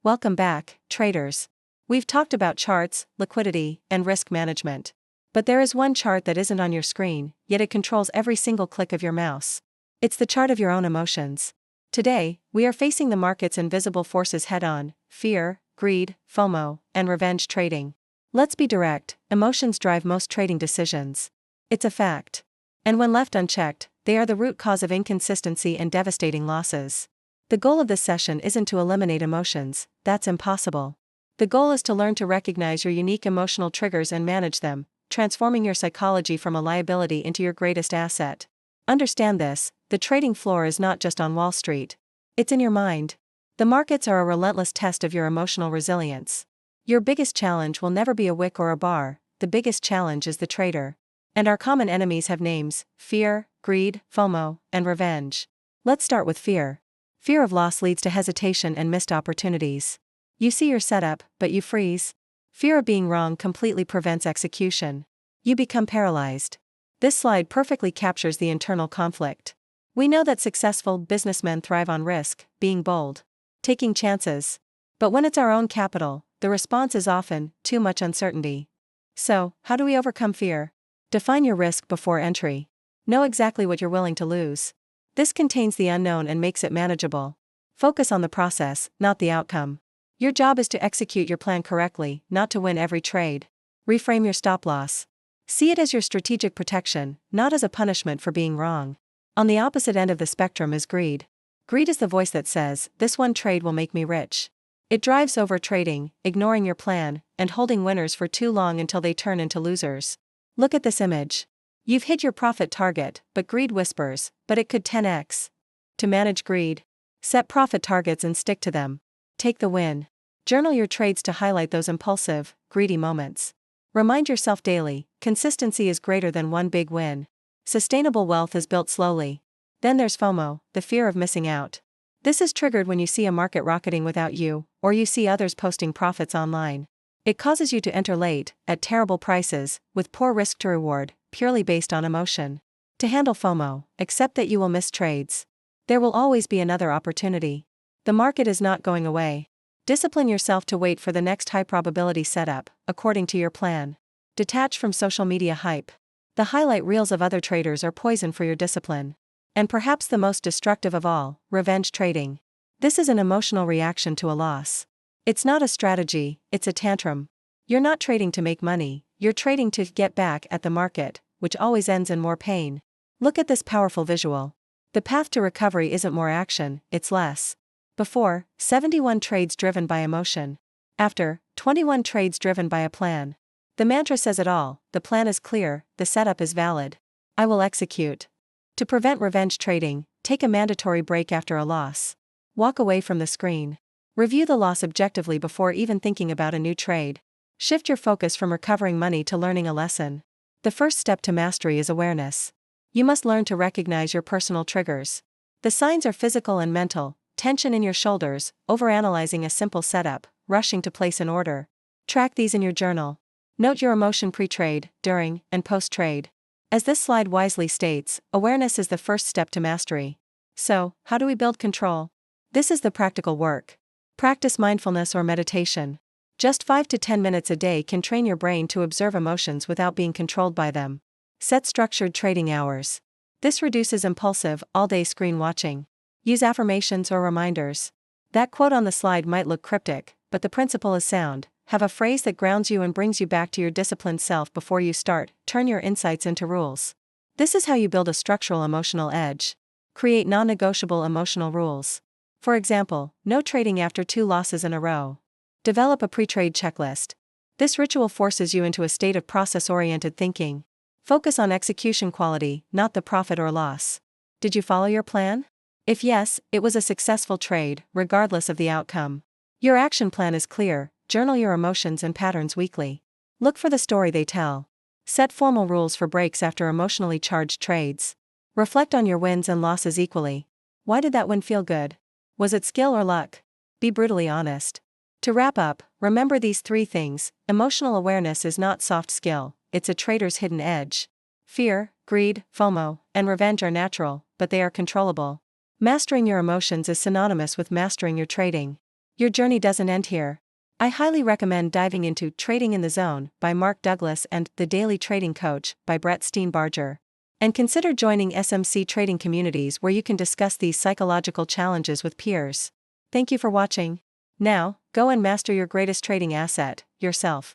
Welcome back, traders. We've talked about charts, liquidity, and risk management. But there is one chart that isn't on your screen, yet it controls every single click of your mouse. It's the chart of your own emotions. Today, we are facing the market's invisible forces head-on: fear, greed, FOMO, and revenge trading. Let's be direct, emotions drive most trading decisions. It's a fact. And when left unchecked, they are the root cause of inconsistency and devastating losses. The goal of this session isn't to eliminate emotions, that's impossible. The goal is to learn to recognize your unique emotional triggers and manage them, transforming your psychology from a liability into your greatest asset. Understand this: the trading floor is not just on Wall Street. It's in your mind. The markets are a relentless test of your emotional resilience. Your biggest challenge will never be a wick or a bar, the biggest challenge is the trader. And our common enemies have names: fear, greed, FOMO, and revenge. Let's start with fear. Fear of loss leads to hesitation and missed opportunities. You see your setup, but you freeze. Fear of being wrong completely prevents execution. You become paralyzed. This slide perfectly captures the internal conflict. We know that successful businessmen thrive on risk, being bold, taking chances. But when it's our own capital, the response is often too much uncertainty. So, how do we overcome fear? Define your risk before entry. Know exactly what you're willing to lose. This contains the unknown and makes it manageable. Focus on the process, not the outcome. Your job is to execute your plan correctly, not to win every trade. Reframe your stop loss. See it as your strategic protection, not as a punishment for being wrong. On the opposite end of the spectrum is greed. Greed is the voice that says, "This one trade will make me rich." It drives overtrading, ignoring your plan, and holding winners for too long until they turn into losers. Look at this image. You've hit your profit target, but greed whispers, "But it could 10x. To manage greed, set profit targets and stick to them. Take the win. Journal your trades to highlight those impulsive, greedy moments. Remind yourself daily, consistency is greater than one big win. Sustainable wealth is built slowly. Then there's FOMO, the fear of missing out. This is triggered when you see a market rocketing without you, or you see others posting profits online. It causes you to enter late, at terrible prices, with poor risk to reward, purely based on emotion. To handle FOMO, accept that you will miss trades. There will always be another opportunity. The market is not going away. Discipline yourself to wait for the next high probability setup, according to your plan. Detach from social media hype. The highlight reels of other traders are poison for your discipline. And perhaps the most destructive of all, revenge trading. This is an emotional reaction to a loss. It's not a strategy, it's a tantrum. You're not trading to make money, you're trading to get back at the market, which always ends in more pain. Look at this powerful visual. The path to recovery isn't more action, it's less. Before, 71 trades driven by emotion. After, 21 trades driven by a plan. The mantra says it all: the plan is clear, the setup is valid. I will execute. To prevent revenge trading, take a mandatory break after a loss. Walk away from the screen. Review the loss objectively before even thinking about a new trade. Shift your focus from recovering money to learning a lesson. The first step to mastery is awareness. You must learn to recognize your personal triggers. The signs are physical and mental: tension in your shoulders, overanalyzing a simple setup, rushing to place an order. Track these in your journal. Note your emotion pre-trade, during, and post-trade. As this slide wisely states, awareness is the first step to mastery. So, how do we build control? This is the practical work. Practice mindfulness or meditation. Just 5 to 10 minutes a day can train your brain to observe emotions without being controlled by them. Set structured trading hours. This reduces impulsive, all-day screen watching. Use affirmations or reminders. That quote on the slide might look cryptic, but the principle is sound. Have a phrase that grounds you and brings you back to your disciplined self before you start. Turn your insights into rules. This is how you build a structural emotional edge. Create non-negotiable emotional rules. For example, no trading after 2 losses in a row. Develop a pre-trade checklist. This ritual forces you into a state of process-oriented thinking. Focus on execution quality, not the profit or loss. Did you follow your plan? If yes, it was a successful trade, regardless of the outcome. Your action plan is clear. Journal your emotions and patterns weekly. Look for the story they tell. Set formal rules for breaks after emotionally charged trades. Reflect on your wins and losses equally. Why did that win feel good? Was it skill or luck? Be brutally honest. To wrap up, remember these 3 things. Emotional awareness is not soft skill, it's a trader's hidden edge. Fear, greed, FOMO, and revenge are natural, but they are controllable. Mastering your emotions is synonymous with mastering your trading. Your journey doesn't end here. I highly recommend diving into Trading in the Zone by Mark Douglas and The Daily Trading Coach by Brett Steenbarger. And consider joining SMC trading communities where you can discuss these psychological challenges with peers. Thank you for watching. Now, go and master your greatest trading asset, yourself.